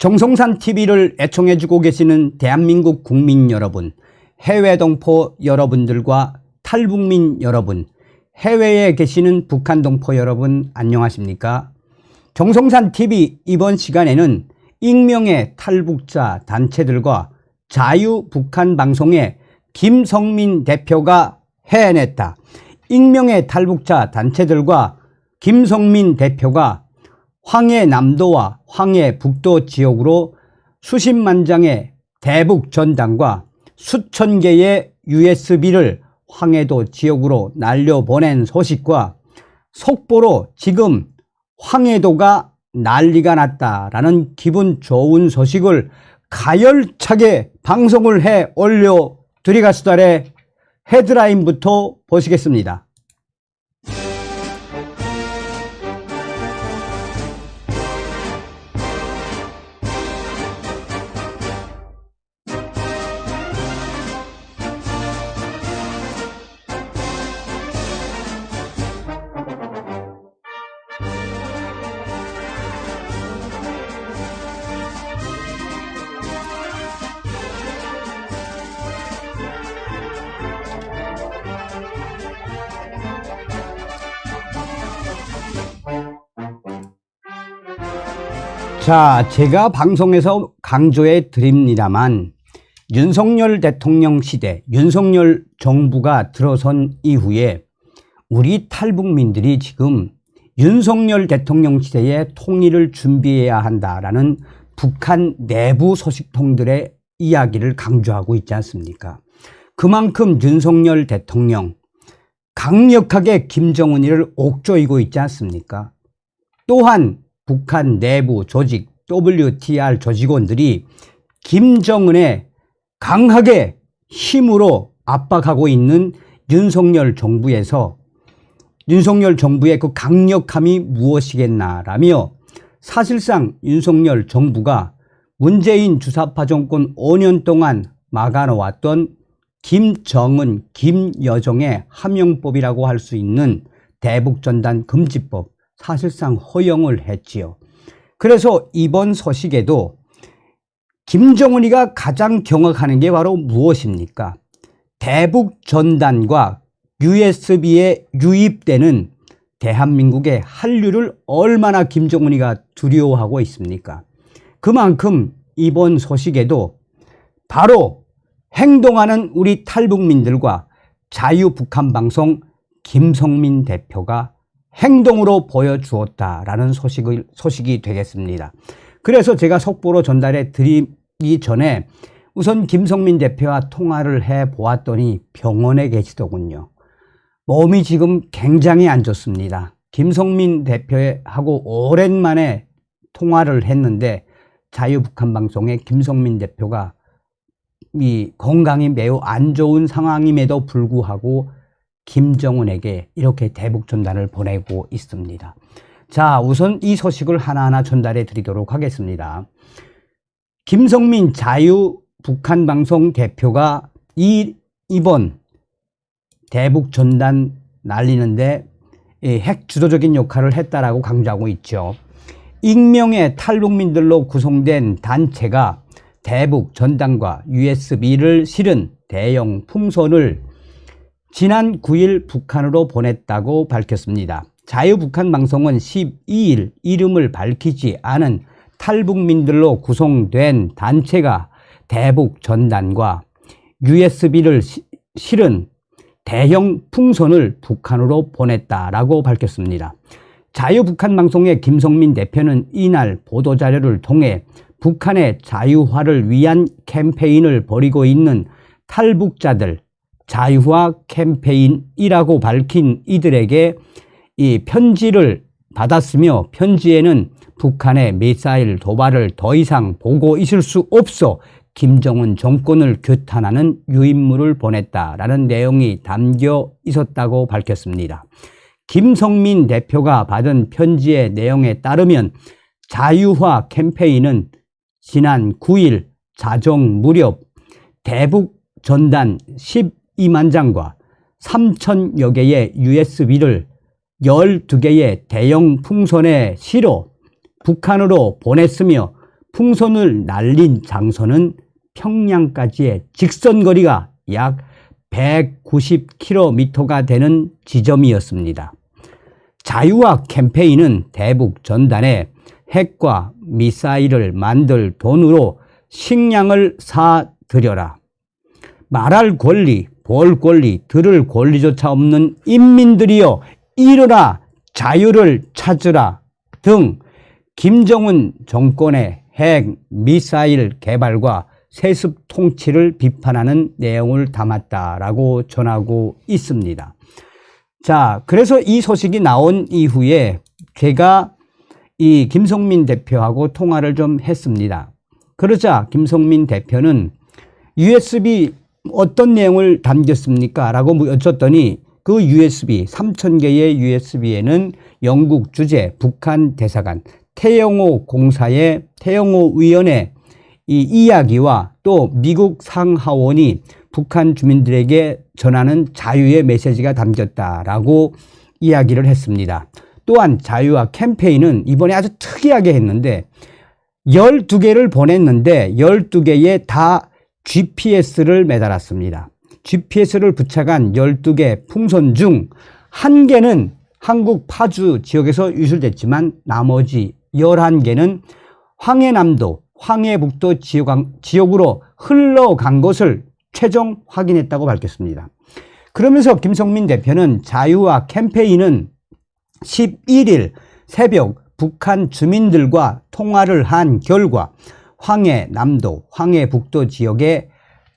정성산 TV를 애청해주고 계시는 대한민국 국민 여러분, 해외 동포 여러분들과 탈북민 여러분, 해외에 계시는 북한 동포 여러분 안녕하십니까? 정성산 TV 이번 시간에는 익명의 탈북자 단체들과 자유북한 방송의 김성민 대표가 해냈다. 익명의 탈북자 단체들과 김성민 대표가 황해남도와 황해북도 지역으로 수십만 장의 대북 전단과 수천 개의 USB를 황해도 지역으로 날려보낸 소식과 속보로 지금 황해도가 난리가 났다라는 기분 좋은 소식을 가열차게 방송을 해 올려드리겠습니다. 헤드라인부터 보시겠습니다. 자, 제가 방송에서 강조해 드립니다만 윤석열 대통령 시대, 윤석열 정부가 들어선 이후에 우리 탈북민들이 지금 윤석열 대통령 시대에 통일을 준비해야 한다라는 북한 내부 소식통들의 이야기를 강조하고 있지 않습니까? 그만큼 윤석열 대통령 강력하게 김정은이를 옥조이고 있지 않습니까? 또한 북한 내부 조직 WTR 조직원들이 김정은에 강하게 힘으로 압박하고 있는 윤석열 정부에서 윤석열 정부의 그 강력함이 무엇이겠나라며 사실상 윤석열 정부가 문재인 주사파 정권 5년 동안 막아놓았던 김정은, 김여정의 함영법이라고 할 수 있는 대북전단 금지법 사실상 허용을 했지요. 그래서 이번 소식에도 김정은이가 가장 경악하는 게 바로 무엇입니까? 대북 전단과 USB에 유입되는 대한민국의 한류를 얼마나 김정은이가 두려워하고 있습니까? 그만큼 이번 소식에도 바로 행동하는 우리 탈북민들과 자유북한방송 김성민 대표가 행동으로 보여주었다라는 소식이 되겠습니다. 그래서 제가 속보로 전달해 드리기 전에 우선 김성민 대표와 통화를 해 보았더니 병원에 계시더군요. 몸이 지금 굉장히 안 좋습니다. 김성민 대표하고 오랜만에 통화를 했는데 자유북한방송의 김성민 대표가 이 건강이 매우 안 좋은 상황임에도 불구하고 김정은에게 이렇게 대북 전단을 보내고 있습니다. 자, 우선 이 소식을 하나하나 전달해 드리도록 하겠습니다. 김성민 자유북한방송 대표가 이번 대북 전단 날리는데 핵 주도적인 역할을 했다라고 강조하고 있죠. 익명의 탈북민들로 구성된 단체가 대북 전단과 USB를 실은 대형 풍선을 지난 9일 북한으로 보냈다고 밝혔습니다. 자유북한방송은 12일 이름을 밝히지 않은 탈북민들로 구성된 단체가 대북 전단과 USB를 실은 대형 풍선을 북한으로 보냈다라고 밝혔습니다. 자유북한방송의 김성민 대표는 이날 보도자료를 통해 북한의 자유화를 위한 캠페인을 벌이고 있는 탈북자들, 자유화 캠페인이라고 밝힌 이들에게 이 편지를 받았으며 편지에는 북한의 미사일 도발을 더 이상 보고 있을 수 없어 김정은 정권을 규탄하는 유인물을 보냈다라는 내용이 담겨 있었다고 밝혔습니다. 김성민 대표가 받은 편지의 내용에 따르면 자유화 캠페인은 지난 9일 자정 무렵 대북 전단 12만 장과 3,000여 개의 USB를 12개의 대형 풍선에 실어 북한으로 보냈으며 풍선을 날린 장소는 평양까지의 직선거리가 약 190km가 되는 지점이었습니다. 자유화 캠페인은 대북 전단에 핵과 미사일을 만들 돈으로 식량을 사들여라. 말할 권리, 볼 권리, 들을 권리조차 없는 인민들이여 일어나 자유를 찾으라 등 김정은 정권의 핵, 미사일 개발과 세습 통치를 비판하는 내용을 담았다라고 전하고 있습니다. 자, 그래서 이 소식이 나온 이후에 제가 이 김성민 대표하고 통화를 좀 했습니다. 그러자 김성민 대표는 USB 어떤 내용을 담겼습니까? 라고 여쭸더니 그 USB, 3,000개의 USB에는 영국 주재 북한 대사관, 태영호 공사의 태영호 의원의 이 이야기와 또 미국 상하원이 북한 주민들에게 전하는 자유의 메시지가 담겼다라고 이야기를 했습니다. 또한 자유화 캠페인은 이번에 아주 특이하게 했는데 12개를 보냈는데 12개에 다 GPS를 매달았습니다. GPS를 부착한 12개 풍선 중 1개는 한국 파주 지역에서 유출됐지만 나머지 11개는 황해남도, 황해북도 지역으로 흘러간 것을 최종 확인했다고 밝혔습니다. 그러면서 김성민 대표는 자유화 캠페인은 11일 새벽 북한 주민들과 통화를 한 결과 황해남도, 황해북도 지역에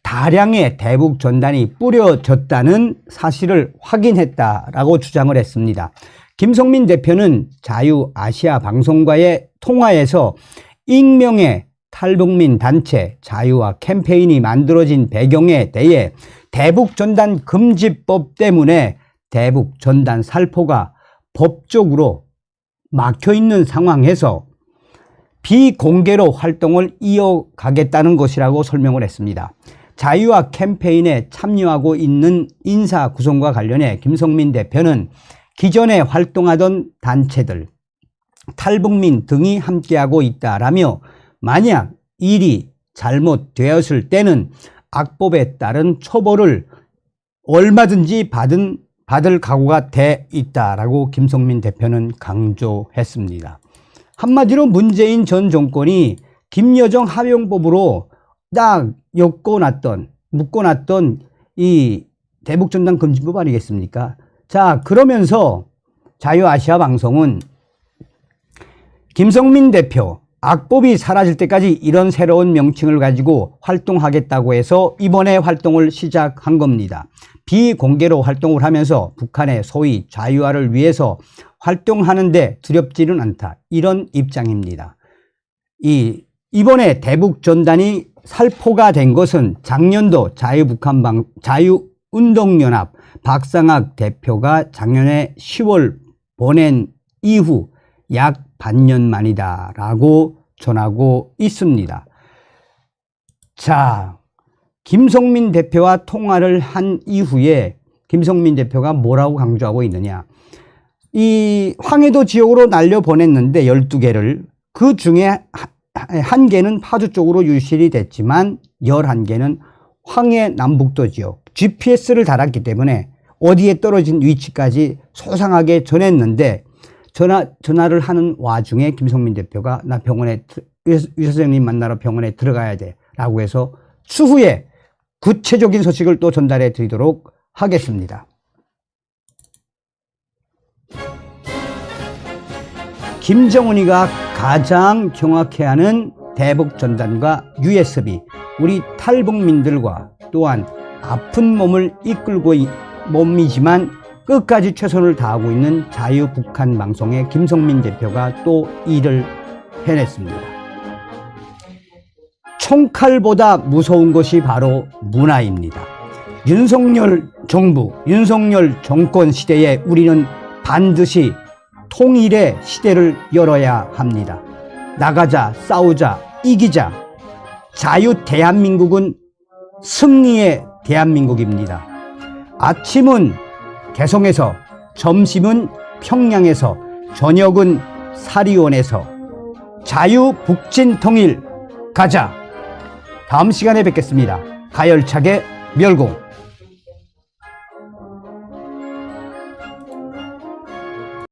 다량의 대북 전단이 뿌려졌다는 사실을 확인했다라고 주장을 했습니다. 김성민 대표는 자유아시아 방송과의 통화에서 익명의 탈북민 단체 자유화 캠페인이 만들어진 배경에 대해 대북전단 금지법 때문에 대북전단 살포가 법적으로 막혀있는 상황에서 비공개로 활동을 이어가겠다는 것이라고 설명을 했습니다. 자유화 캠페인에 참여하고 있는 인사 구성과 관련해 김성민 대표는 기존에 활동하던 단체들, 탈북민 등이 함께하고 있다라며 만약 일이 잘못되었을 때는 악법에 따른 처벌을 얼마든지 받을 각오가 돼 있다라고 김성민 대표는 강조했습니다. 한마디로 문재인 전 정권이 김여정 하병법으로 딱 묶어놨던 이 대북전단 금지법 아니겠습니까? 자, 그러면서 자유아시아 방송은 김성민 대표 악법이 사라질 때까지 이런 새로운 명칭을 가지고 활동하겠다고 해서 이번에 활동을 시작한 겁니다. 비공개로 활동을 하면서 북한의 소위 자유화를 위해서 활동하는데 두렵지는 않다. 이런 입장입니다. 이번에 대북전단이 살포가 된 것은 작년도 자유운동연합 박상학 대표가 작년에 10월 보낸 이후 약 반년 만이다라고 전하고 있습니다. 자, 김성민 대표와 통화를 한 이후에 김성민 대표가 뭐라고 강조하고 있느냐. 이 황해도 지역으로 날려보냈는데 12개를 그 중에 1개는 파주 쪽으로 유실이 됐지만 11개는 황해 남북도 지역 GPS를 달았기 때문에 어디에 떨어진 위치까지 소상하게 전했는데 전화를 하는 와중에 김성민 대표가 나 병원에 의사 선생님 만나러 병원에 들어가야 돼 라고 해서 추후에 구체적인 소식을 또 전달해 드리도록 하겠습니다. 김정은이가 가장 경악해하는 대북전단과 USB, 우리 탈북민들과 또한 아픈 몸을 이끌고 몸이지만 끝까지 최선을 다하고 있는 자유북한 방송의 김성민 대표가 또 일을 해냈습니다. 총칼보다 무서운 것이 바로 문화입니다. 윤석열 정부, 윤석열 정권 시대에 우리는 반드시 통일의 시대를 열어야 합니다. 나가자, 싸우자, 이기자. 자유 대한민국은 승리의 대한민국입니다. 아침은 개성에서, 점심은 평양에서, 저녁은 사리온에서 자유 북진 통일 가자. 다음 시간에 뵙겠습니다. 가열차게 멸공.